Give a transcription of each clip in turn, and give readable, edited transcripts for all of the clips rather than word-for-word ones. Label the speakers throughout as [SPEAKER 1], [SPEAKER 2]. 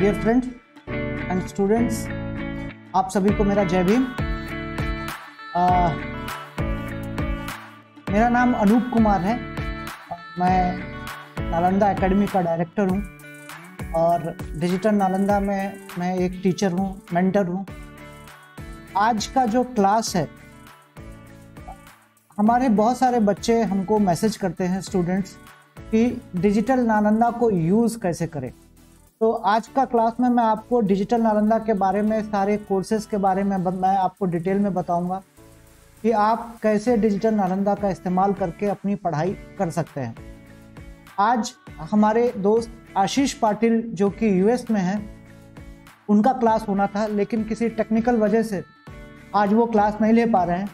[SPEAKER 1] Dear friends and students, आप सभी को मेरा जय भीम। मेरा नाम अनूप कुमार है। मैं नालंदा एकेडमी का डायरेक्टर हूँ और डिजिटल नालंदा में मैं एक टीचर हूँ, मेंटर हूँ। आज का जो क्लास है, हमारे बहुत सारे बच्चे हमको मैसेज करते हैं, स्टूडेंट्स, कि डिजिटल नालंदा को यूज़ कैसे करें। तो आज का क्लास में मैं आपको डिजिटल नालंदा के बारे में, सारे कोर्सेज़ के बारे में मैं आपको डिटेल में बताऊंगा कि आप कैसे डिजिटल नालंदा का इस्तेमाल करके अपनी पढ़ाई कर सकते हैं। आज हमारे दोस्त आशीष पाटिल जो कि यूएस में हैं, उनका क्लास होना था, लेकिन किसी टेक्निकल वजह से आज वो क्लास नहीं ले पा रहे हैं।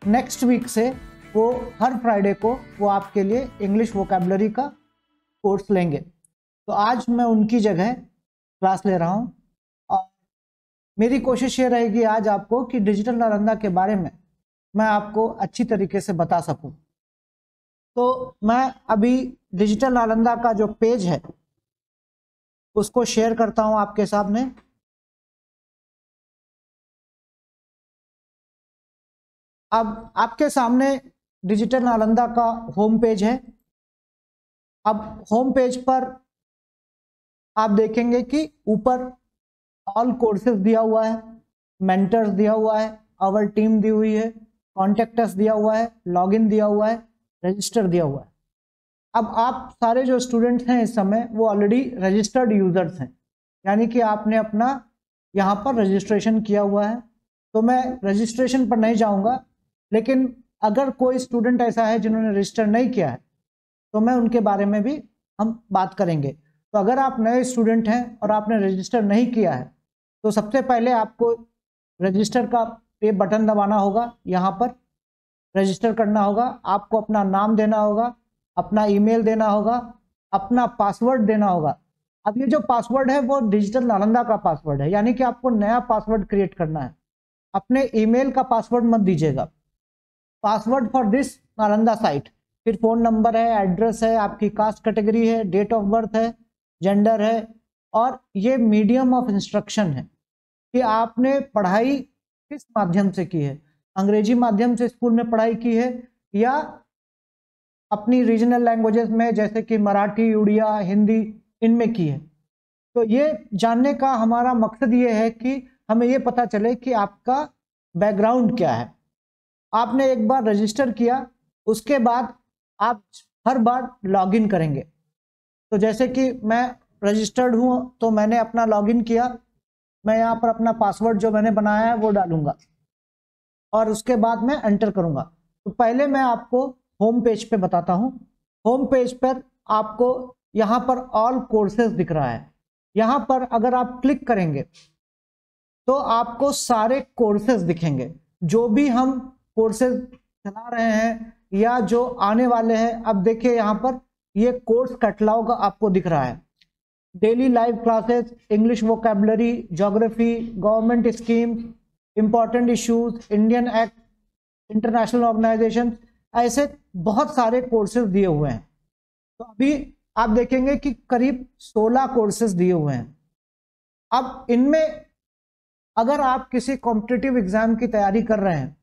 [SPEAKER 1] नेक्स्ट वीक से वो हर फ्राइडे को वो आपके लिए इंग्लिश वोकैबुलरी का कोर्स लेंगे। तो आज मैं उनकी जगह क्लास ले रहा हूँ और मेरी कोशिश ये रहेगी आज आपको कि डिजिटल नालंदा के बारे में मैं आपको अच्छी तरीके से बता सकूं। तो मैं अभी डिजिटल नालंदा का जो पेज है उसको शेयर करता हूं आपके सामने। अब आपके सामने डिजिटल नालंदा का होम पेज है। अब होम पेज पर आप देखेंगे कि ऊपर ऑल कोर्सेज दिया हुआ है, मेंटर्स दिया हुआ है, आवर टीम दी हुई है, कॉन्टेक्ट अस दिया हुआ है, लॉगिन दिया हुआ है, रजिस्टर दिया हुआ है। अब आप सारे जो स्टूडेंट्स हैं इस समय वो ऑलरेडी रजिस्टर्ड यूजर्स हैं, यानी कि आपने अपना यहाँ पर रजिस्ट्रेशन किया हुआ है। तो मैं रजिस्ट्रेशन पर नहीं जाऊँगा, लेकिन अगर कोई स्टूडेंट ऐसा है जिन्होंने रजिस्टर नहीं किया है तो मैं उनके बारे में भी हम बात करेंगे। तो अगर आप नए स्टूडेंट हैं और आपने रजिस्टर नहीं किया है तो सबसे पहले आपको रजिस्टर का पे बटन दबाना होगा, यहाँ पर रजिस्टर करना होगा। आपको अपना नाम देना होगा, अपना ईमेल देना होगा, अपना पासवर्ड देना होगा। अब ये जो पासवर्ड है वो डिजिटल नालंदा का पासवर्ड है, यानी कि आपको नया पासवर्ड क्रिएट करना है। अपने ईमेल का पासवर्ड मत दीजिएगा। Password for this Nalanda site, फिर फ़ोन नंबर है, एड्रेस है, आपकी कास्ट कैटेगरी है, डेट ऑफ बर्थ है, जेंडर है, और ये मीडियम ऑफ इंस्ट्रक्शन है कि आपने पढ़ाई किस माध्यम से की है। अंग्रेजी माध्यम से स्कूल में पढ़ाई की है या अपनी रीजनल लैंग्वेजेस में जैसे कि मराठी, उड़िया, हिंदी, इनमें की है। तो ये जानने का हमारा मकसद ये है कि हमें ये पता चले कि आपका बैकग्राउंड क्या है। आपने एक बार रजिस्टर किया, उसके बाद आप हर बार लॉगिन करेंगे। तो जैसे कि मैं रजिस्टर्ड हूँ तो मैंने अपना लॉगिन किया, मैं यहाँ पर अपना पासवर्ड जो मैंने बनाया है वो डालूंगा और उसके बाद मैं एंटर करूँगा। तो पहले मैं आपको होम पेज पे बताता हूँ। होम पेज पर आपको यहाँ पर ऑल कोर्सेज दिख रहा है। यहाँ पर अगर आप क्लिक करेंगे तो आपको सारे कोर्सेज दिखेंगे, जो भी हम कोर्सेज चला रहे हैं या जो आने वाले हैं। अब देखिए यहाँ पर ये कोर्स कैटलॉग आपको दिख रहा है। Daily live classes, English vocabulary, geography, government scheme, important issues, Indian act, international organisation, ऐसे बहुत सारे कोर्सेज दिए हुए हैं। तो अभी आप देखेंगे कि करीब 16 कोर्सेज दिए हुए हैं। अब इनमें अगर आप किसी कॉम्पिटिटिव एग्जाम की तैयारी कर रहे हैं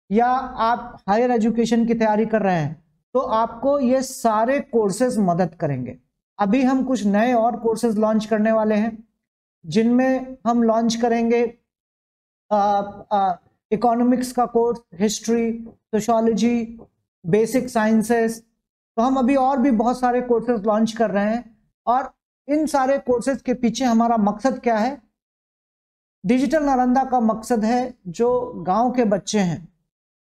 [SPEAKER 1] या आप हायर एजुकेशन की तैयारी कर रहे हैं तो आपको ये सारे कोर्सेज मदद करेंगे। अभी हम कुछ नए और कोर्सेज लॉन्च करने वाले हैं, जिनमें हम लॉन्च करेंगे इकोनॉमिक्स का course, history, sociology, basic sciences. तो हम अभी और भी बहुत सारे कोर्सेज लॉन्च कर रहे हैं और इन सारे कोर्सेज के पीछे हमारा मकसद क्या है। डिजिटल नालंदा का मकसद है जो गांव के बच्चे हैं,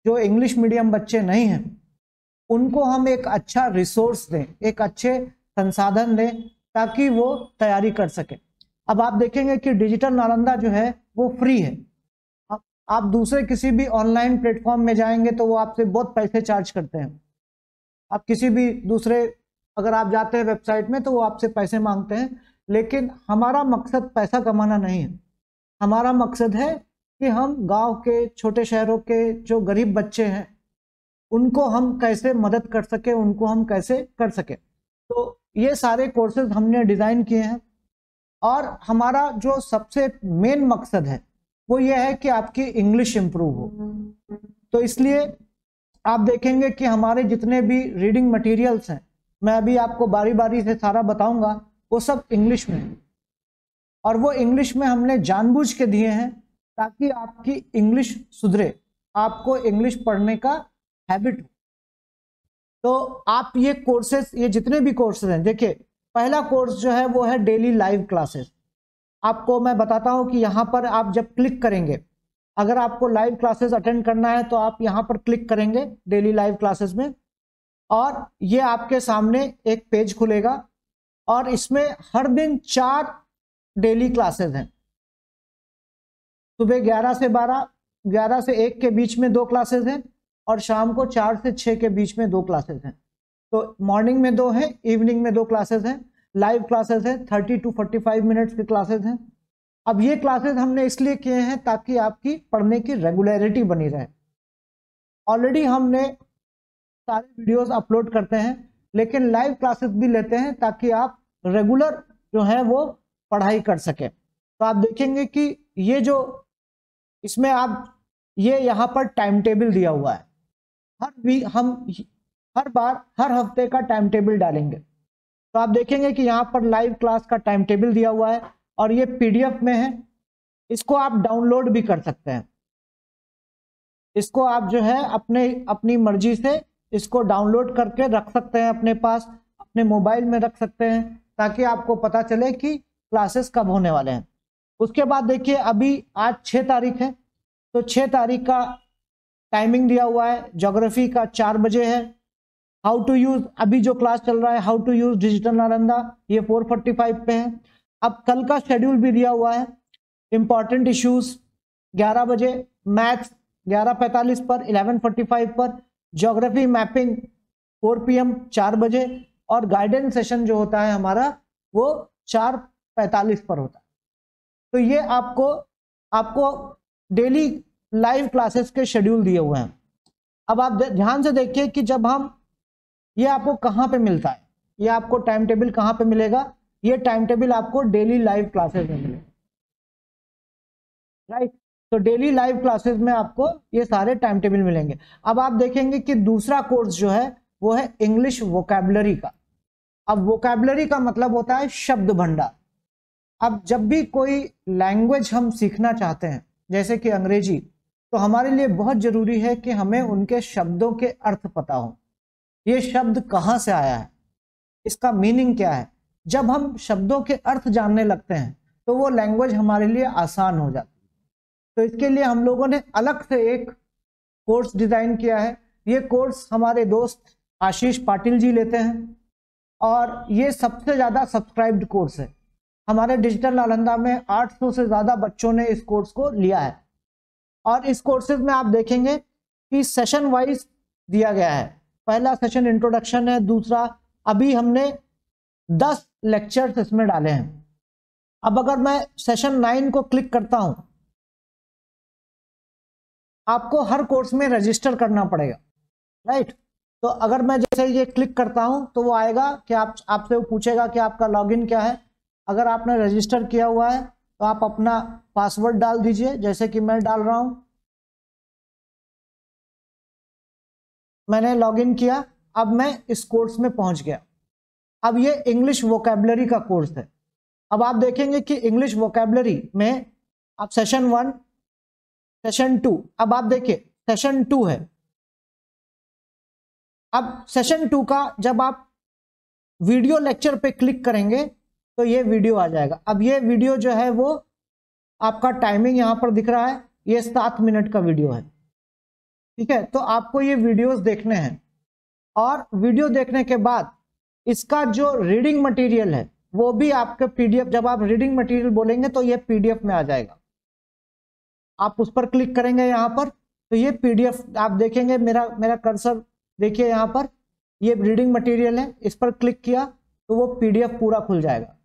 [SPEAKER 1] जो इंग्लिश मीडियम बच्चे नहीं हैं, उनको हम एक अच्छा रिसोर्स दें, एक अच्छे संसाधन दें ताकि वो तैयारी कर सके। अब आप देखेंगे कि डिजिटल नालंदा जो है वो फ्री है। आप दूसरे किसी भी ऑनलाइन प्लेटफॉर्म में जाएंगे तो वो आपसे बहुत पैसे चार्ज करते हैं। आप किसी भी दूसरे अगर आप जाते हैं वेबसाइट में तो वो आपसे पैसे मांगते हैं, लेकिन हमारा मकसद पैसा कमाना नहीं है। हमारा मकसद है कि हम गांव के, छोटे शहरों के जो गरीब बच्चे हैं उनको हम कैसे मदद कर सके, उनको हम कैसे कर सके। तो ये सारे कोर्सेज हमने डिज़ाइन किए हैं और हमारा जो सबसे मेन मकसद है वो ये है कि आपकी इंग्लिश इंप्रूव हो। तो इसलिए आप देखेंगे कि हमारे जितने भी रीडिंग मटेरियल्स हैं, मैं अभी आपको बारी बारी से सारा बताऊंगा, वो सब इंग्लिश में है। और वो इंग्लिश में हमने जानबूझ के दिए हैं ताकि आपकी इंग्लिश सुधरे, आपको इंग्लिश पढ़ने का हैबिट हो। तो आप ये कोर्सेज, ये जितने भी कोर्सेज हैं, देखिए पहला कोर्स जो है वो है डेली लाइव क्लासेस। आपको मैं बताता हूं कि यहाँ पर आप जब क्लिक करेंगे, अगर आपको लाइव क्लासेस अटेंड करना है तो आप यहाँ पर क्लिक करेंगे डेली लाइव क्लासेस में, और ये आपके सामने एक पेज खुलेगा और इसमें हर दिन 4 डेली क्लासेस हैं। सुबह 11 से 12, 11 से 1 के बीच में 2 क्लासेस हैं और शाम को 4 से 6 के बीच में 2 क्लासेस हैं। तो मॉर्निंग में 2 हैं, इवनिंग में 2 क्लासेस हैं। लाइव क्लासेस हैं, 30 to 45 मिनट्स की क्लासेस हैं। अब ये क्लासेस हमने इसलिए किए हैं ताकि आपकी पढ़ने की रेगुलरिटी बनी रहे। ऑलरेडी हमने सारे वीडियोस अपलोड करते हैं, लेकिन लाइव क्लासेस भी लेते हैं ताकि आप रेगुलर जो है वो पढ़ाई कर सके। तो आप देखेंगे कि ये जो इसमें आप ये यहाँ पर टाइम टेबल दिया हुआ है, हम हर बार हर हफ्ते का टाइम टेबल डालेंगे। तो आप देखेंगे कि यहाँ पर लाइव क्लास का टाइम टेबल दिया हुआ है और ये पीडीएफ में है। इसको आप डाउनलोड भी कर सकते हैं। इसको आप जो है अपनी मर्जी से इसको डाउनलोड करके रख सकते हैं अपने पास, अपने मोबाइल में रख सकते हैं, ताकि आपको पता चले कि क्लासेस कब होने वाले हैं। उसके बाद देखिए अभी आज 6 तारीख है, तो 6 तारीख का टाइमिंग दिया हुआ है। ज्योग्राफी का 4 बजे है। हाउ टू यूज, अभी जो क्लास चल रहा है how to use digital Nalanda, ये 4:45 पे है। अब कल का शेड्यूल भी दिया हुआ है। इंपॉर्टेंट इश्यूज 11 बजे, मैथ्स 11:45 पर, 11:45 पर, ज्योग्राफी मैपिंग 4 PM 4 बजे, और गाइडेंस सेशन जो होता है हमारा वो 4:45 पर होता है। तो ये आपको डेली लाइव क्लासेस के शेड्यूल दिए हुए हैं। अब आप ध्यान से देखिए कि जब हम, ये आपको कहाँ पे मिलता है, ये आपको टाइम टेबल कहाँ पे मिलेगा, ये टाइम टेबल आपको डेली लाइव क्लासेस में मिलेगा, राइट। तो डेली लाइव क्लासेस में आपको ये सारे टाइम टेबल मिलेंगे। अब आप देखेंगे कि दूसरा कोर्स जो है वो है इंग्लिश वोकैबुलरी का। अब वोकैबुलरी का मतलब होता है शब्द भंडार। अब जब भी कोई लैंग्वेज हम सीखना चाहते हैं, जैसे कि अंग्रेजी, तो हमारे लिए बहुत जरूरी है कि हमें उनके शब्दों के अर्थ पता हो। ये शब्द कहाँ से आया है, इसका मीनिंग क्या है। जब हम शब्दों के अर्थ जानने लगते हैं तो वो लैंग्वेज हमारे लिए आसान हो जाती है। तो इसके लिए हम लोगों ने अलग से एक कोर्स डिजाइन किया है। ये कोर्स हमारे दोस्त आशीष पाटिल जी लेते हैं और ये सबसे ज्यादा सब्सक्राइब्ड कोर्स है। हमारे डिजिटल नालंदा में 800 से ज्यादा बच्चों ने इस कोर्स को लिया है। और इस कोर्सेज में आप देखेंगे कि सेशन वाइज दिया गया है। पहला सेशन इंट्रोडक्शन है, दूसरा अभी हमने 10 लेक्चर्स इसमें डाले हैं। अब अगर मैं सेशन 9 को क्लिक करता हूं, आपको हर कोर्स में रजिस्टर करना पड़ेगा, राइट। तो अगर मैं जैसे ये क्लिक करता हूं तो वो आएगा कि आपसे वो पूछेगा कि आपका लॉगिन क्या है। अगर आपने रजिस्टर किया हुआ है तो आप अपना पासवर्ड डाल दीजिए, जैसे कि मैं डाल रहा हूं। मैंने लॉगिन किया, अब मैं इस कोर्स में पहुंच गया। अब ये इंग्लिश वोकैबुलरी का कोर्स है। अब आप देखेंगे कि इंग्लिश वोकैबुलरी में आप सेशन 1, सेशन 2, अब आप देखिए सेशन 2 है। अब सेशन 2 का जब आप वीडियो लेक्चर पे क्लिक करेंगे तो ये वीडियो आ जाएगा। अब ये वीडियो जो है वो आपका टाइमिंग यहां पर दिख रहा है, ये 7 मिनट का वीडियो है, ठीक है। तो आपको ये वीडियोस देखने हैं और वीडियो देखने के बाद इसका जो रीडिंग मटेरियल है वो भी आपके पीडीएफ, जब आप रीडिंग मटेरियल बोलेंगे तो ये पीडीएफ में आ जाएगा। आप उस पर क्लिक करेंगे यहां पर तो ये पीडीएफ आप देखेंगे, मेरा कर्सर देखिए यहां पर, ये रीडिंग मटेरियल है, इस पर क्लिक किया तो वो पीडीएफ पूरा खुल जाएगा।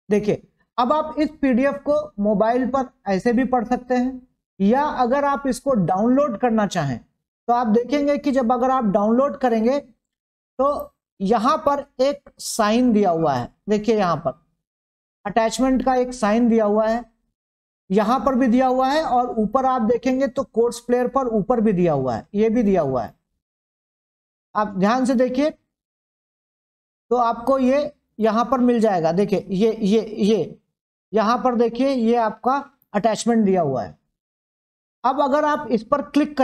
[SPEAKER 1] देखिए अब आप इस पीडीएफ को मोबाइल पर ऐसे भी पढ़ सकते हैं, या अगर आप इसको डाउनलोड करना चाहें तो आप देखेंगे कि जब अगर आप डाउनलोड करेंगे तो यहां पर एक साइन दिया हुआ है, देखिए यहां पर अटैचमेंट का एक साइन दिया हुआ है, यहां पर भी दिया हुआ है, और ऊपर आप देखेंगे तो कोर्स प्लेयर पर ऊपर भी दिया हुआ है, ये भी दिया हुआ है। आप ध्यान से देखिए तो आपको ये यहां पर मिल जाएगा। देखिए ये यहां पर देखिए ये आपका अटैचमेंट दिया हुआ है। अब अगर आप इस पर क्लिक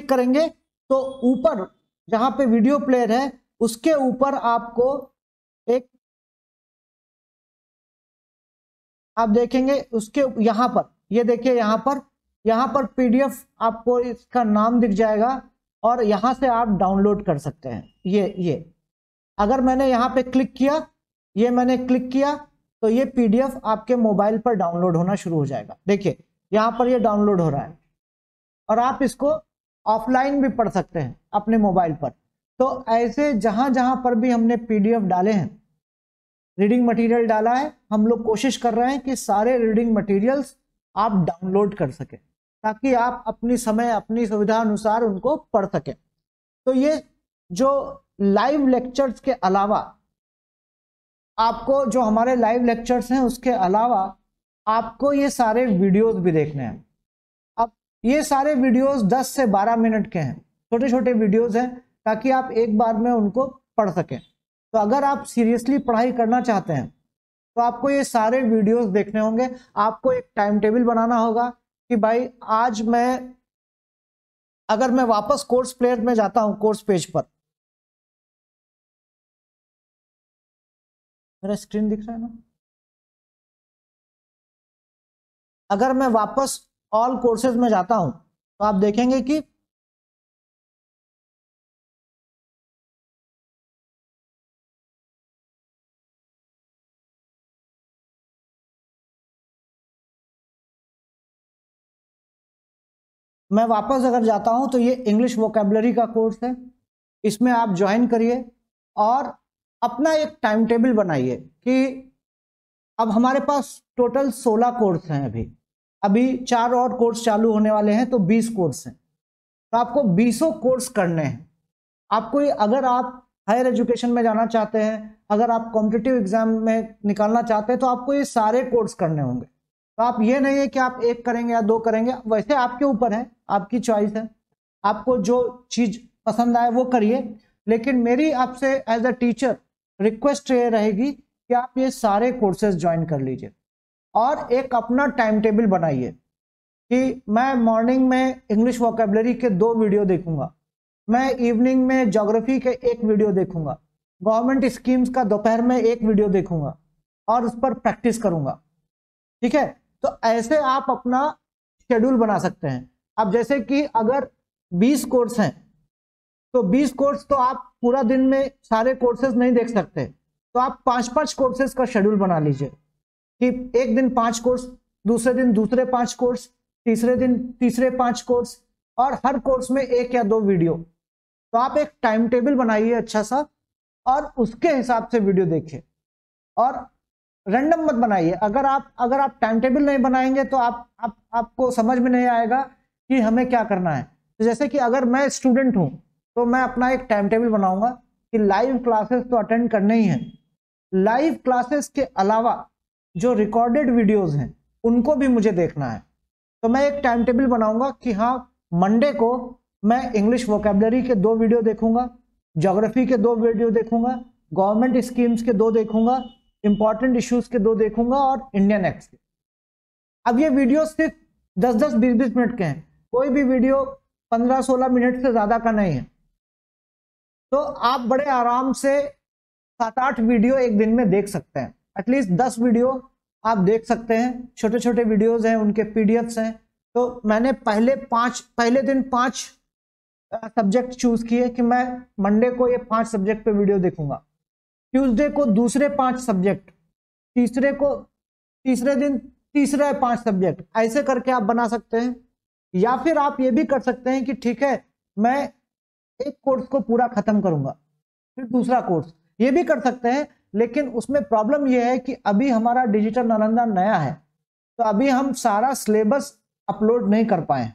[SPEAKER 1] करेंगे, तो ऊपर जहां पे वीडियो प्लेयर है उसके ऊपर आपको एक, आप देखेंगे उसके यहां पर, ये देखिए यहां पर पीडीएफ आपको इसका नाम दिख जाएगा और यहां से आप डाउनलोड कर सकते हैं। ये अगर मैंने यहां पे क्लिक किया, ये मैंने क्लिक किया तो ये पीडीएफ आपके मोबाइल पर डाउनलोड होना शुरू हो जाएगा। देखिए यहां पर ये डाउनलोड हो रहा है और आप इसको ऑफलाइन भी पढ़ सकते हैं अपने मोबाइल पर। तो ऐसे जहां जहां पर भी हमने पीडीएफ डाले हैं, रीडिंग मटेरियल डाला है, हम लोग कोशिश कर रहे हैं कि सारे रीडिंग मटेरियल्स आप डाउनलोड कर सकें ताकि आप अपनी समय अपनी सुविधा अनुसार उनको पढ़ सकें। तो ये जो लाइव लेक्चर्स के अलावा आपको, जो हमारे लाइव लेक्चर्स हैं उसके अलावा आपको ये सारे वीडियोस भी देखने हैं। अब ये सारे वीडियोस 10 से 12 मिनट के हैं, छोटे छोटे वीडियोस हैं ताकि आप एक बार में उनको पढ़ सकें। तो अगर आप सीरियसली पढ़ाई करना चाहते हैं तो आपको ये सारे वीडियोस देखने होंगे। आपको एक टाइम टेबल बनाना होगा कि भाई आज मैं, अगर मैं वापस कोर्स प्लेयर में जाता हूं, कोर्स पेज पर, मेरा स्क्रीन दिख रहा है ना, अगर मैं वापस ऑल कोर्सेज में जाता हूं तो आप देखेंगे कि मैं वापस अगर जाता हूं तो ये इंग्लिश वोकैबुलरी का कोर्स है, इसमें आप ज्वाइन करिए और अपना एक टाइम टेबल बनाइए कि अब हमारे पास टोटल 16 कोर्स हैं, अभी 4 और कोर्स चालू होने वाले हैं तो 20 कोर्स हैं। तो आपको 20 कोर्स करने हैं। आपको, अगर आप हायर एजुकेशन में जाना चाहते हैं, अगर आप कॉम्पिटिटिव एग्जाम में निकालना चाहते हैं तो आपको ये सारे कोर्स करने होंगे। तो आप ये नहीं है कि आप एक करेंगे या 2 करेंगे, वैसे आपके ऊपर है, आपकी चॉइस है, आपको जो चीज पसंद आए वो करिए। लेकिन मेरी आपसे एज अ टीचर रिक्वेस्ट ये रहेगी कि आप ये सारे कोर्सेज ज्वाइन कर लीजिए और एक अपना टाइम टेबल बनाइए कि मैं मॉर्निंग में इंग्लिश वोकैबुलरी के 2 वीडियो देखूंगा, मैं इवनिंग में ज्योग्राफी के 1 वीडियो देखूंगा, गवर्नमेंट स्कीम्स का दोपहर में 1 वीडियो देखूंगा और उस पर प्रैक्टिस करूंगा। ठीक है, तो ऐसे आप अपना शेड्यूल बना सकते हैं। अब जैसे कि अगर 20 कोर्स हैं तो 20 कोर्स तो आप पूरा दिन में सारे कोर्सेज नहीं देख सकते, तो आप 5-5 कोर्सेज का शेड्यूल बना लीजिए कि एक दिन 5 कोर्स, दूसरे दिन दूसरे 5 कोर्स, तीसरे दिन तीसरे 5 कोर्स, और हर कोर्स में 1 या 2 वीडियो। तो आप एक टाइम टेबल बनाइए अच्छा सा और उसके हिसाब से वीडियो देखिए और रैंडम मत बनाइए। अगर आप टाइम टेबल नहीं बनाएंगे तो आपको समझ में नहीं आएगा कि हमें क्या करना है। तो जैसे कि अगर मैं स्टूडेंट हूं तो मैं अपना एक टाइम टेबल बनाऊंगा कि लाइव क्लासेस तो अटेंड करने ही हैं, लाइव क्लासेस के अलावा जो रिकॉर्डेड वीडियोस हैं उनको भी मुझे देखना है। तो मैं एक टाइम टेबल बनाऊंगा कि हाँ, मंडे को मैं इंग्लिश वोकैबुलरी के 2 वीडियो देखूंगा, ज्योग्राफी के 2 वीडियो देखूंगा, गवर्नमेंट स्कीम्स के 2 देखूंगा, इंपॉर्टेंट इश्यूज के 2 देखूंगा और इंडियन एक्स के। अब ये वीडियो सिर्फ 10-10, 20-20 मिनट के हैं, कोई भी वीडियो 15-16 मिनट से ज्यादा का नहीं है। तो आप बड़े आराम से 7-8 वीडियो एक दिन में देख सकते हैं, एटलीस्ट 10 वीडियो आप देख सकते हैं। छोटे छोटे वीडियोस हैं, उनके पीडीएफ्स हैं। तो मैंने पहले दिन 5 सब्जेक्ट चूज किए कि मैं मंडे को ये 5 सब्जेक्ट पे वीडियो देखूंगा, ट्यूसडे को दूसरे 5 सब्जेक्ट, तीसरे दिन तीसरे 5 सब्जेक्ट, ऐसे करके आप बना सकते हैं। या फिर आप ये भी कर सकते हैं कि ठीक है, मैं एक कोर्स को पूरा खत्म करूंगा फिर दूसरा कोर्स, ये भी कर सकते हैं। लेकिन उसमें प्रॉब्लम यह है कि अभी हमारा डिजिटल नालंदा नया है, तो अभी हम सारा सिलेबस अपलोड नहीं कर पाए।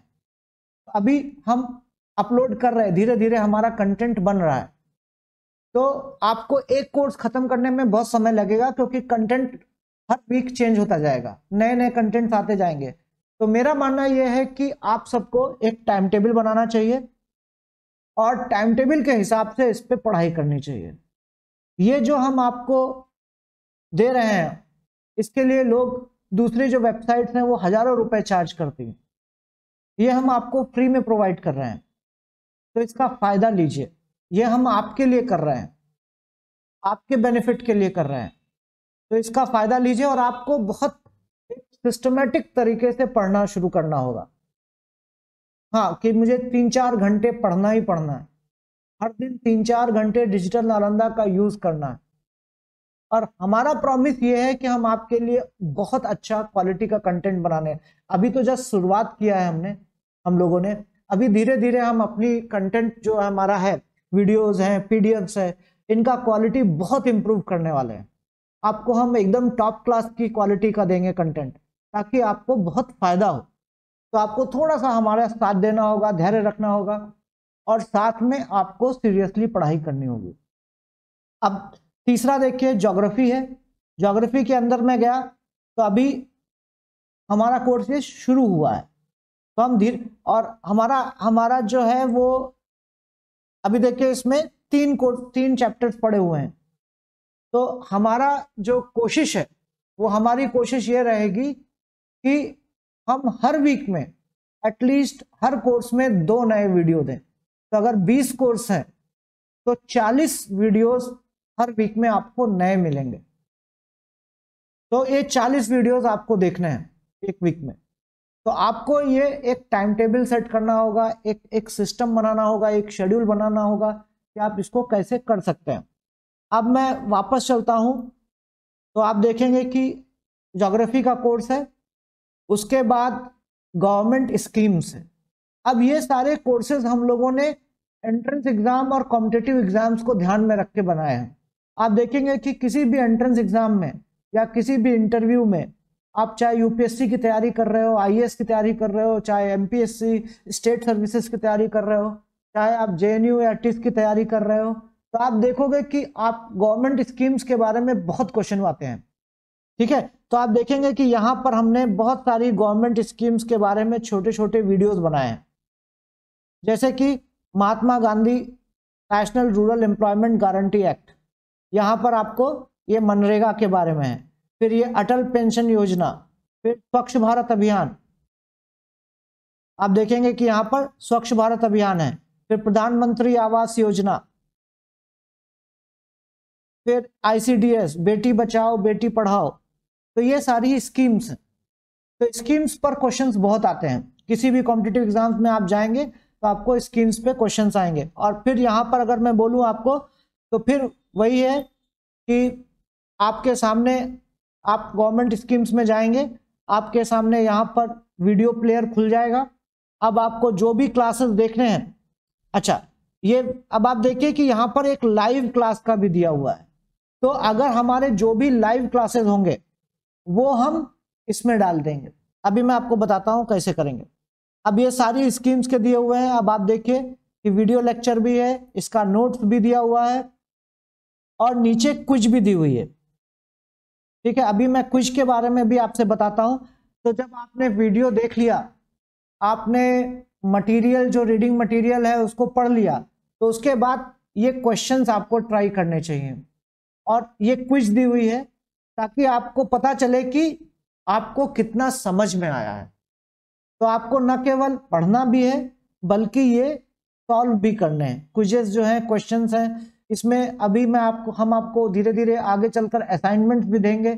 [SPEAKER 1] अभी हम अपलोड कर रहे हैं, धीरे धीरे हमारा कंटेंट बन रहा है। तो आपको एक कोर्स खत्म करने में बहुत समय लगेगा, क्योंकि कंटेंट हर वीक चेंज होता जाएगा, नए नए कंटेंट्स आते जाएंगे। तो मेरा मानना यह है कि आप सबको एक टाइम टेबल बनाना चाहिए और टाइम टेबल के हिसाब से इस पे पढ़ाई करनी चाहिए। ये जो हम आपको दे रहे हैं, इसके लिए लोग दूसरी जो वेबसाइट्स हैं वो हजारों रुपए चार्ज करती हैं, ये हम आपको फ्री में प्रोवाइड कर रहे हैं, तो इसका फायदा लीजिए। ये हम आपके लिए कर रहे हैं, आपके बेनिफिट के लिए कर रहे हैं, तो इसका फायदा लीजिए। और आपको बहुत सिस्टमेटिक तरीके से पढ़ना शुरू करना होगा। हाँ, कि मुझे 3-4 घंटे पढ़ना ही पढ़ना है, हर दिन 3-4 घंटे डिजिटल नालंदा का यूज करना है। और हमारा प्रॉमिस ये है कि हम आपके लिए बहुत अच्छा क्वालिटी का कंटेंट बनाने, अभी तो जस्ट शुरुआत किया है हम लोगों ने, अभी धीरे धीरे हम अपनी कंटेंट जो हमारा है, वीडियोस हैं, पीडीएफ्स है, इनका क्वालिटी बहुत इंप्रूव करने वाले हैं। आपको हम एकदम टॉप क्लास की क्वालिटी का देंगे कंटेंट, ताकि आपको बहुत फायदा हो। तो आपको थोड़ा सा हमारा साथ देना होगा, धैर्य रखना होगा, और साथ में आपको सीरियसली पढ़ाई करनी होगी। अब तीसरा देखिए, ज्योग्राफी है। ज्योग्राफी के अंदर में गया तो अभी हमारा कोर्स ये शुरू हुआ है, तो हम धीरे, और हमारा जो है वो अभी देखिए इसमें 3 चैप्टर्स पड़े हुए हैं। तो हमारा जो कोशिश है, वो हमारी कोशिश ये रहेगी कि हम हर वीक में एटलीस्ट हर कोर्स में 2 नए वीडियो दें। तो अगर 20 कोर्स हैं तो 40 वीडियोस हर वीक में आपको नए मिलेंगे। तो ये 40 वीडियोस आपको देखने हैं एक वीक में। तो आपको ये एक टाइम टेबल सेट करना होगा, एक सिस्टम बनाना होगा, एक शेड्यूल बनाना होगा कि आप इसको कैसे कर सकते हैं। अब मैं वापस चलता हूं, तो आप देखेंगे कि ज्योग्राफी का कोर्स है, उसके बाद गवर्नमेंट स्कीम्स है। अब ये सारे कोर्सेज हम लोगों ने एंट्रेंस एग्जाम और कॉम्पिटिटिव एग्जाम्स को ध्यान में रख के बनाए हैं। आप देखेंगे कि किसी भी एंट्रेंस एग्जाम में या किसी भी इंटरव्यू में, आप चाहे यूपीएससी की तैयारी कर रहे हो, आईएएस की तैयारी कर रहे हो, चाहे एमपीएससी स्टेट सर्विसेज की तैयारी कर रहे हो, चाहे आप जेएनयू या टिस की तैयारी कर रहे हो, तो आप देखोगे कि आप गवर्नमेंट स्कीम्स के बारे में बहुत क्वेश्चन आते हैं। ठीक है, तो आप देखेंगे कि यहाँ पर हमने बहुत सारी गवर्नमेंट स्कीम्स के बारे में छोटे छोटे वीडियोस बनाए हैं, जैसे कि Mahatma Gandhi national rural employment guarantee act, यहाँ पर आपको ये मनरेगा के बारे में है, फिर ये अटल पेंशन योजना, फिर स्वच्छ भारत अभियान, आप देखेंगे कि यहाँ पर स्वच्छ भारत अभियान है, फिर प्रधानमंत्री आवास योजना, फिर आईसीडीएस, बेटी बचाओ बेटी पढ़ाओ। तो ये सारी स्कीम्स हैं। तो स्कीम्स पर क्वेश्चंस बहुत आते हैं, किसी भी कॉम्पिटिटिव एग्जाम्स में आप जाएंगे तो आपको स्कीम्स पे क्वेश्चंस आएंगे। और फिर यहाँ पर अगर मैं बोलूँ आपको, तो फिर वही है कि आपके सामने, आप गवर्नमेंट स्कीम्स में जाएंगे, आपके सामने यहाँ पर वीडियो प्लेयर खुल जाएगा। अब आपको जो भी क्लासेस देखने हैं, अच्छा ये अब आप देखिए कि यहाँ पर एक लाइव क्लास का भी दिया हुआ है। तो अगर हमारे जो भी लाइव क्लासेस होंगे वो हम इसमें डाल देंगे। अभी मैं आपको बताता हूँ कैसे करेंगे। अब ये सारी स्कीम्स के दिए हुए हैं। अब आप देखिए कि वीडियो लेक्चर भी है, इसका नोट्स भी दिया हुआ है और नीचे क्विज भी दी हुई है। ठीक है, अभी मैं क्विज के बारे में भी आपसे बताता हूं। तो जब आपने वीडियो देख लिया, आपने मटेरियल, जो रीडिंग मटेरियल है उसको पढ़ लिया, तो उसके बाद ये क्वेश्चंस आपको ट्राई करने चाहिए और ये क्विज दी हुई है, ताकि आपको पता चले कि आपको कितना समझ में आया है। तो आपको न केवल पढ़ना भी है बल्कि ये सॉल्व भी करने हैं। क्विजेस जो हैं, क्वेश्चंस हैं, इसमें अभी हम आपको धीरे धीरे आगे चलकर असाइनमेंट्स भी देंगे,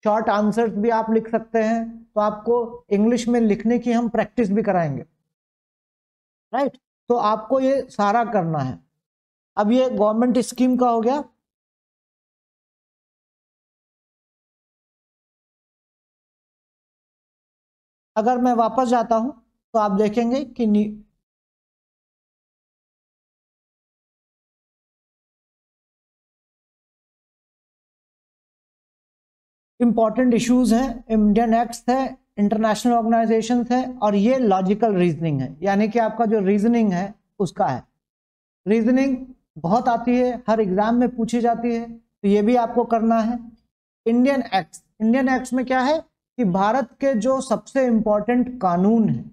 [SPEAKER 1] शॉर्ट आंसर्स भी आप लिख सकते हैं। तो आपको इंग्लिश में लिखने की हम प्रैक्टिस भी कराएंगे, राइट। तो आपको ये सारा करना है। अब ये गवर्नमेंट स्कीम का हो गया। अगर मैं वापस जाता हूं तो आप देखेंगे कि इंपॉर्टेंट इश्यूज हैं, इंडियन एक्ट्स है, इंटरनेशनल ऑर्गेनाइजेशंस है, और ये लॉजिकल रीजनिंग है, यानी कि आपका जो रीजनिंग है उसका है। रीजनिंग बहुत आती है, हर एग्जाम में पूछी जाती है, तो ये भी आपको करना है। इंडियन एक्ट्स, इंडियन एक्ट्स में क्या है कि भारत के जो सबसे इंपॉर्टेंट कानून हैं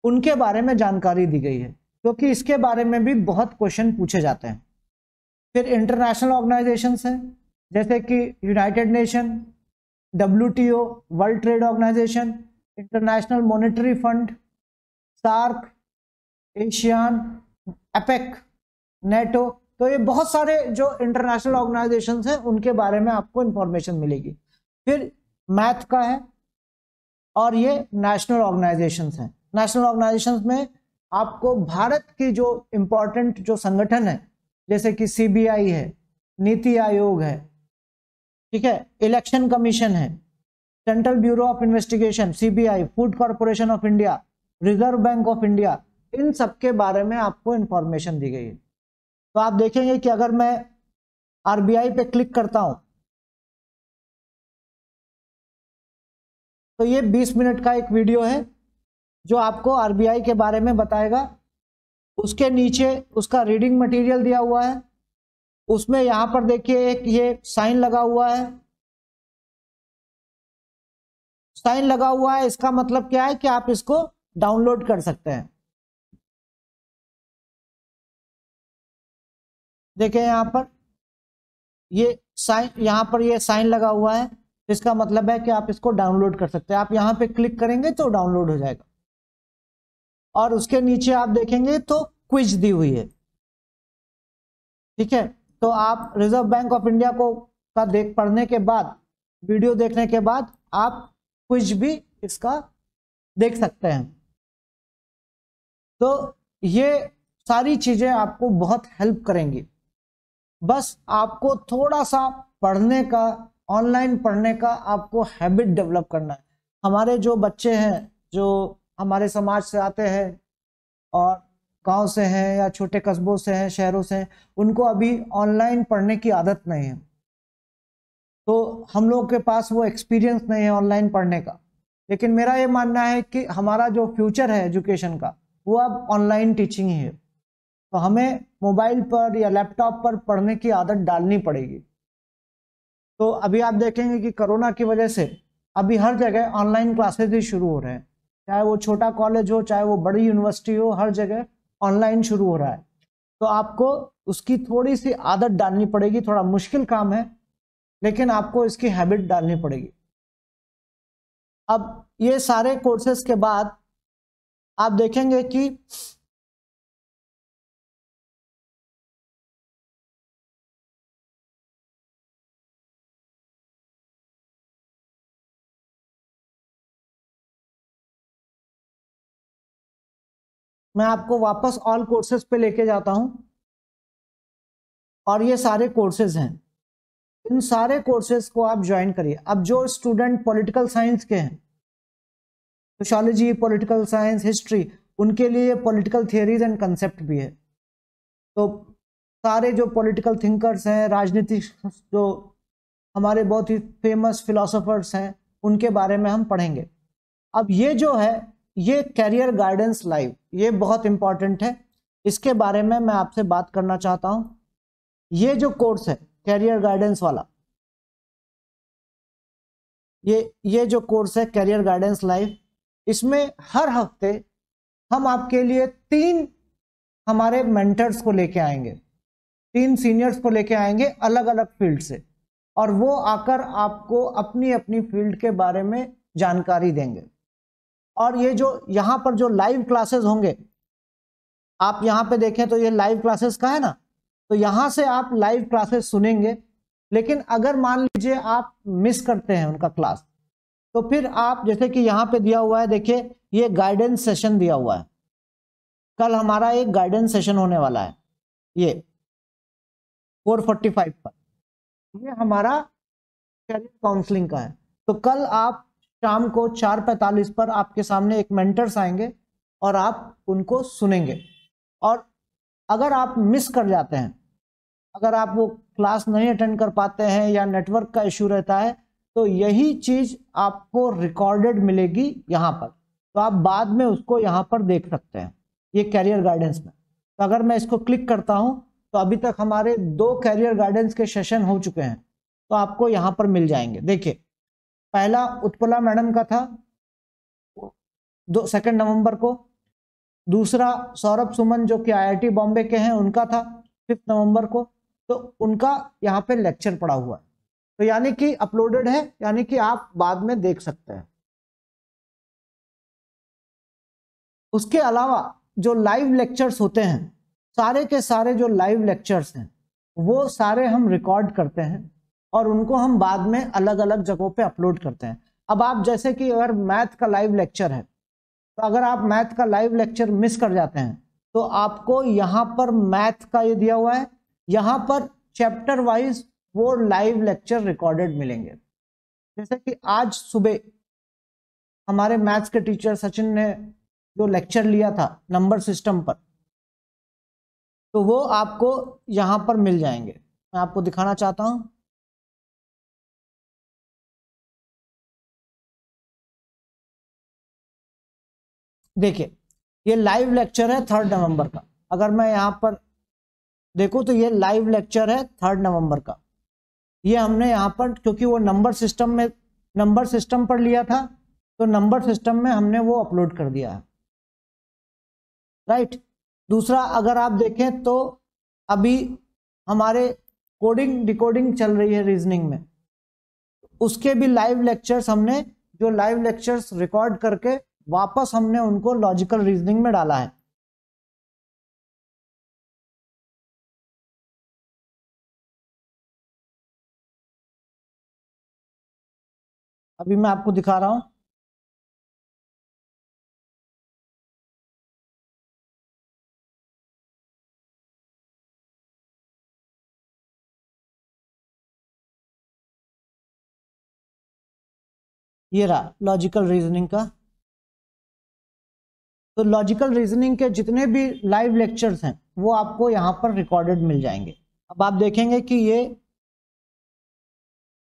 [SPEAKER 1] उनके बारे में जानकारी दी गई है, क्योंकि इसके बारे में भी बहुत क्वेश्चन पूछे जाते हैं। फिर इंटरनेशनल ऑर्गेनाइजेशंस हैं, जैसे कि United Nation, WTO, World Trade Organisation, International Monetary Fund, SAARC, ASEAN, APEC, NATO. तो ये बहुत सारे जो इंटरनेशनल ऑर्गेनाइजेशंस हैं उनके बारे में आपको इंफॉर्मेशन मिलेगी। फिर मैथ का है, और ये नेशनल ऑर्गेनाइजेशंस हैं। नेशनल ऑर्गेनाइजेशंस में आपको भारत की जो इंपॉर्टेंट जो संगठन है, जैसे कि CBI है, नीति आयोग है, ठीक है, इलेक्शन कमीशन है, central bureau of investigation CBI, food corporation of India, reserve bank of India, इन सब के बारे में आपको इंफॉर्मेशन दी गई है। तो आप देखेंगे कि अगर मैं RBI पे क्लिक करता हूं तो ये 20 मिनट का एक वीडियो है जो आपको RBI के बारे में बताएगा। उसके नीचे उसका रीडिंग मटेरियल दिया हुआ है, उसमें यहां पर देखिए एक ये साइन लगा हुआ है। साइन लगा हुआ है, इसका मतलब क्या है कि आप इसको डाउनलोड कर सकते हैं। देखिए यहां पर ये साइन, यहां पर ये साइन लगा हुआ है, इसका मतलब है कि आप इसको डाउनलोड कर सकते हैं। आप यहां पे क्लिक करेंगे तो डाउनलोड हो जाएगा। और उसके नीचे आप देखेंगे तो क्विज दी हुई है, ठीक है। तो आप रिजर्व बैंक ऑफ इंडिया को का पढ़ने के बाद, वीडियो देखने के बाद आप क्विज भी इसका देख सकते हैं। तो ये सारी चीजें आपको बहुत हेल्प करेंगी। बस आपको थोड़ा सा पढ़ने का, ऑनलाइन पढ़ने का आपको हैबिट डेवलप करना है। हमारे जो बच्चे हैं, जो हमारे समाज से आते हैं और गांव से हैं या छोटे कस्बों से हैं, शहरों से हैं, उनको अभी ऑनलाइन पढ़ने की आदत नहीं है। तो हम लोग के पास वो एक्सपीरियंस नहीं है ऑनलाइन पढ़ने का। लेकिन मेरा ये मानना है कि हमारा जो फ्यूचर है एजुकेशन का, वो अब ऑनलाइन टीचिंग ही है। तो हमें मोबाइल पर या लैपटॉप पर पढ़ने की आदत डालनी पड़ेगी। तो अभी आप देखेंगे कि कोरोना की वजह से अभी हर जगह ऑनलाइन क्लासेस ही शुरू हो रहे हैं, चाहे वो छोटा कॉलेज हो, चाहे वो बड़ी यूनिवर्सिटी हो, हर जगह ऑनलाइन शुरू हो रहा है। तो आपको उसकी थोड़ी सी आदत डालनी पड़ेगी। थोड़ा मुश्किल काम है, लेकिन आपको इसकी हैबिट डालनी पड़ेगी। अब ये सारे कोर्सेज के बाद आप देखेंगे कि मैं आपको वापस ऑल कोर्सेज पे लेके जाता हूं, और ये सारे कोर्सेज हैं। इन सारे कोर्सेज को आप ज्वाइन करिए। अब जो स्टूडेंट पॉलिटिकल साइंस के हैं, सोशियोलॉजी, पॉलिटिकल साइंस, हिस्ट्री, उनके लिए पॉलिटिकल थियरीज एंड कंसेप्ट भी है। तो सारे जो पॉलिटिकल थिंकर्स हैं, राजनीतिक जो हमारे बहुत ही फेमस फिलोसोफर्स हैं, उनके बारे में हम पढ़ेंगे। अब ये जो है, ये कैरियर गाइडेंस लाइव, ये बहुत इंपॉर्टेंट है। इसके बारे में मैं आपसे बात करना चाहता हूं। ये जो कोर्स है कैरियर गाइडेंस वाला, ये जो कोर्स है कैरियर गाइडेंस लाइव, इसमें हर हफ्ते हम आपके लिए 3 हमारे मेंटर्स को लेके आएंगे, 3 सीनियर्स को लेके आएंगे अलग अलग फील्ड से, और वो आकर आपको अपनी अपनी फील्ड के बारे में जानकारी देंगे। और ये जो यहाँ पर जो लाइव क्लासेस होंगे, आप यहाँ पे देखें तो ये लाइव क्लासेस का है ना, तो यहाँ से आप लाइव क्लासेस सुनेंगे। लेकिन अगर मान लीजिए आप मिस करते हैं उनका क्लास, तो फिर आप, जैसे कि यहाँ पे दिया हुआ है, देखिए ये गाइडेंस सेशन दिया हुआ है। कल हमारा एक गाइडेंस सेशन होने वाला है, ये 4:45 पर, ये हमारा कैरियर काउंसलिंग का है। तो कल आप शाम को 4:45 पर आपके सामने एक मेंटर्स आएंगे और आप उनको सुनेंगे। और अगर आप मिस कर जाते हैं, अगर आप वो क्लास नहीं अटेंड कर पाते हैं या नेटवर्क का इश्यू रहता है, तो यही चीज आपको रिकॉर्डेड मिलेगी यहाँ पर, तो आप बाद में उसको यहाँ पर देख सकते हैं, ये कैरियर गाइडेंस में। तो अगर मैं इसको क्लिक करता हूँ तो अभी तक हमारे 2 कैरियर गाइडेंस के सेशन हो चुके हैं, तो आपको यहाँ पर मिल जाएंगे। देखिए, पहला उत्पला मैडम का था 2 नवंबर को, दूसरा सौरभ सुमन जो कि IIT बॉम्बे के हैं उनका था 5 नवंबर को, तो उनका यहाँ पे लेक्चर पड़ा हुआ है, तो यानी कि अपलोडेड है, यानी कि आप बाद में देख सकते हैं। उसके अलावा जो लाइव लेक्चर्स होते हैं, सारे के सारे जो लाइव लेक्चर्स हैं वो सारे हम रिकॉर्ड करते हैं और उनको हम बाद में अलग अलग जगहों पे अपलोड करते हैं। अब आप जैसे कि अगर मैथ का लाइव लेक्चर है, तो अगर आप मैथ का लाइव लेक्चर मिस कर जाते हैं तो आपको यहाँ पर मैथ का ये दिया हुआ है, यहाँ पर चैप्टर वाइज वो लाइव लेक्चर रिकॉर्डेड मिलेंगे। जैसे कि आज सुबह हमारे मैथ्स के टीचर सचिन ने जो लेक्चर लिया था नंबर सिस्टम पर, तो वो आपको यहाँ पर मिल जाएंगे। मैं आपको दिखाना चाहता हूँ। देखिए, ये लाइव लेक्चर है 3 नवंबर का। अगर मैं यहाँ पर देखूँ तो ये लाइव लेक्चर है 3 नवंबर का। ये हमने यहाँ पर, क्योंकि वो नंबर सिस्टम पर लिया था, तो नंबर सिस्टम में हमने वो अपलोड कर दिया है, राइट। दूसरा, अगर आप देखें तो अभी हमारे कोडिंग डिकोडिंग चल रही है रीजनिंग में, उसके भी लाइव लेक्चर्स हमने, जो लाइव लेक्चर्स रिकॉर्ड करके वापस हमने उनको लॉजिकल रीजनिंग में डाला है। अभी मैं आपको दिखा रहा हूं। ये रहा लॉजिकल रीजनिंग का। तो लॉजिकल रीजनिंग के जितने भी लाइव लेक्चर्स हैं वो आपको यहाँ पर रिकॉर्डेड मिल जाएंगे। अब आप देखेंगे कि ये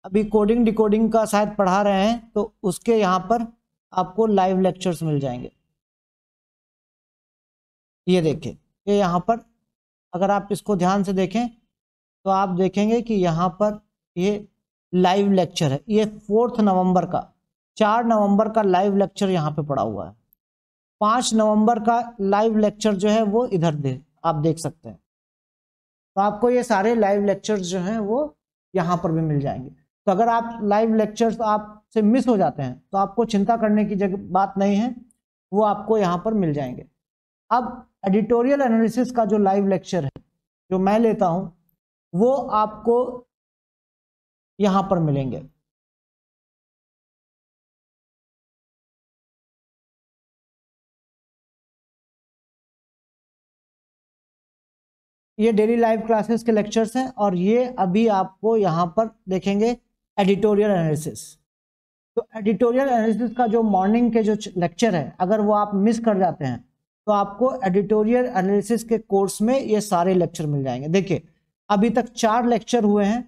[SPEAKER 1] अभी कोडिंग डिकोडिंग का शायद पढ़ा रहे हैं, तो उसके यहाँ पर आपको लाइव लेक्चर्स मिल जाएंगे। ये देखिए, ये यहाँ पर अगर आप इसको ध्यान से देखें तो आप देखेंगे कि यहाँ पर ये लाइव लेक्चर है। ये 4 नवंबर का, 4 नवंबर का लाइव लेक्चर यहाँ पे पड़ा हुआ है। 5 नवंबर का लाइव लेक्चर जो है वो इधर आप देख सकते हैं। तो आपको ये सारे लाइव लेक्चर्स जो हैं वो यहाँ पर भी मिल जाएंगे। तो अगर आप लाइव लेक्चर्स आपसे मिस हो जाते हैं तो आपको चिंता करने की बात नहीं है, वो आपको यहाँ पर मिल जाएंगे। अब एडिटोरियल एनालिसिस का जो लाइव लेक्चर है जो मैं लेता हूँ वो आपको यहाँ पर मिलेंगे। ये डेली लाइव क्लासेस के लेक्चर्स हैं और ये अभी आपको यहाँ पर देखेंगे एडिटोरियल एनालिसिस। तो एडिटोरियल एनालिसिस का जो मॉर्निंग के जो लेक्चर है, अगर वो आप मिस कर जाते हैं तो आपको एडिटोरियल एनालिसिस के कोर्स में ये सारे लेक्चर मिल जाएंगे। देखिए, अभी तक 4 लेक्चर हुए हैं,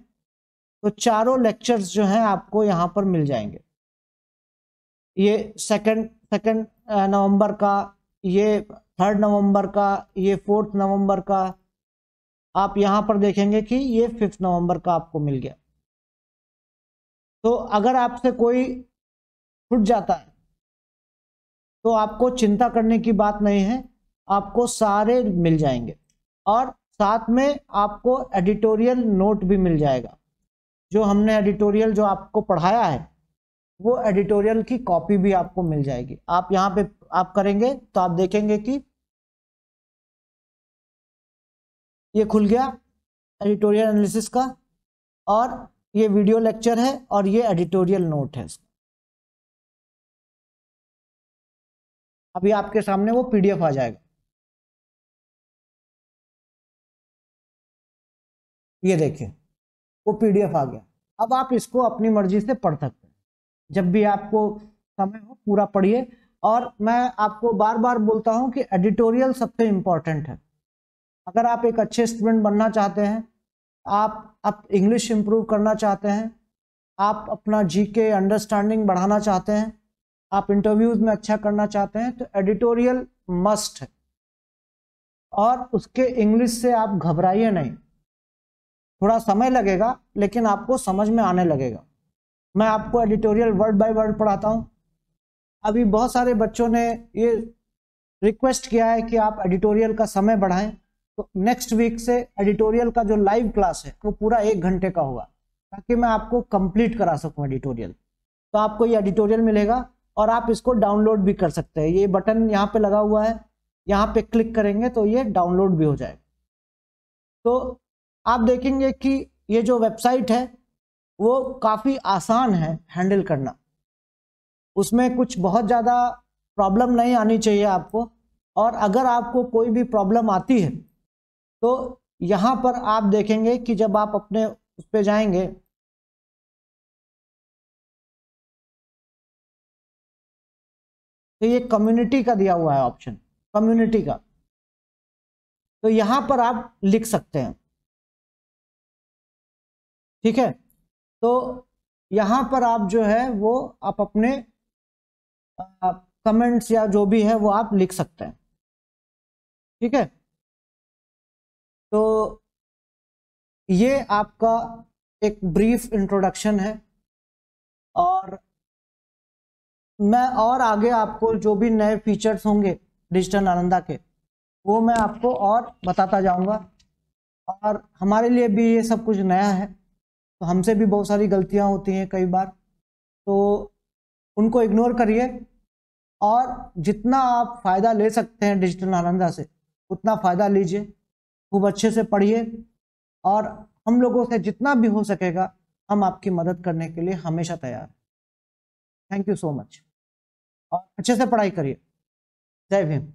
[SPEAKER 1] तो चारों लेक्चर्स जो हैं आपको यहाँ पर मिल जाएंगे। ये सेकंड नवंबर का, ये 3 नवंबर का, ये 4 नवंबर का, आप यहाँ पर देखेंगे कि ये 5 नवंबर का आपको मिल गया। तो अगर आपसे कोई छूट जाता है तो आपको चिंता करने की बात नहीं है, आपको सारे मिल जाएंगे। और साथ में आपको एडिटोरियल नोट भी मिल जाएगा। जो हमने एडिटोरियल जो आपको पढ़ाया है वो एडिटोरियल की कॉपी भी आपको मिल जाएगी। आप यहाँ पे आप करेंगे तो आप देखेंगे कि ये खुल गया एडिटोरियल एनालिसिस का, और ये वीडियो लेक्चर है और ये एडिटोरियल नोट है। अभी आपके सामने वो PDF आ जाएगा। ये देखिए, वो PDF आ गया। अब आप इसको अपनी मर्जी से पढ़ सकते हैं, जब भी आपको समय हो पूरा पढ़िए। और मैं आपको बार बार बोलता हूं कि एडिटोरियल सबसे इंपॉर्टेंट है। अगर आप एक अच्छे स्टूडेंट बनना चाहते हैं, आप इंग्लिश इंप्रूव करना चाहते हैं, आप अपना GK अंडरस्टैंडिंग बढ़ाना चाहते हैं, आप इंटरव्यूज में अच्छा करना चाहते हैं, तो एडिटोरियल मस्ट है। और उसके इंग्लिश से आप घबराइए नहीं, थोड़ा समय लगेगा लेकिन आपको समझ में आने लगेगा। मैं आपको एडिटोरियल वर्ड बाय वर्ड पढ़ाता हूँ। अभी बहुत सारे बच्चों ने ये रिक्वेस्ट किया है कि आप एडिटोरियल का समय बढ़ाएं, तो नेक्स्ट वीक से एडिटोरियल का जो लाइव क्लास है वो पूरा 1 घंटे का होगा, ताकि मैं आपको कंप्लीट करा सकूं एडिटोरियल। तो आपको ये एडिटोरियल मिलेगा और आप इसको डाउनलोड भी कर सकते हैं। ये बटन यहाँ पे लगा हुआ है, यहाँ पे क्लिक करेंगे तो ये डाउनलोड भी हो जाएगा। तो आप देखेंगे कि ये जो वेबसाइट है वो काफ़ी आसान है हैंडल करना, उसमें कुछ बहुत ज़्यादा प्रॉब्लम नहीं आनी चाहिए आपको। और अगर आपको कोई भी प्रॉब्लम आती है तो यहाँ पर आप देखेंगे कि जब आप अपने उस पर जाएंगे तो ये कम्युनिटी का दिया हुआ है ऑप्शन, कम्युनिटी का, तो यहाँ पर आप लिख सकते हैं। ठीक है, तो यहाँ पर आप जो है वो आप अपने कमेंट्स या जो भी है वो आप लिख सकते हैं। ठीक है, तो ये आपका एक ब्रीफ इंट्रोडक्शन है, और मैं और आगे आपको जो भी नए फीचर्स होंगे डिजिटल नालंदा के वो मैं आपको और बताता जाऊंगा। और हमारे लिए भी ये सब कुछ नया है, तो हमसे भी बहुत सारी गलतियां होती हैं कई बार, तो उनको इग्नोर करिए और जितना आप फ़ायदा ले सकते हैं डिजिटल नालंदा से उतना फ़ायदा लीजिए, खूब अच्छे से पढ़िए, और हम लोगों से जितना भी हो सकेगा हम आपकी मदद करने के लिए हमेशा तैयार हैं। थैंक यू सो मच, और अच्छे से पढ़ाई करिए। जय भीम।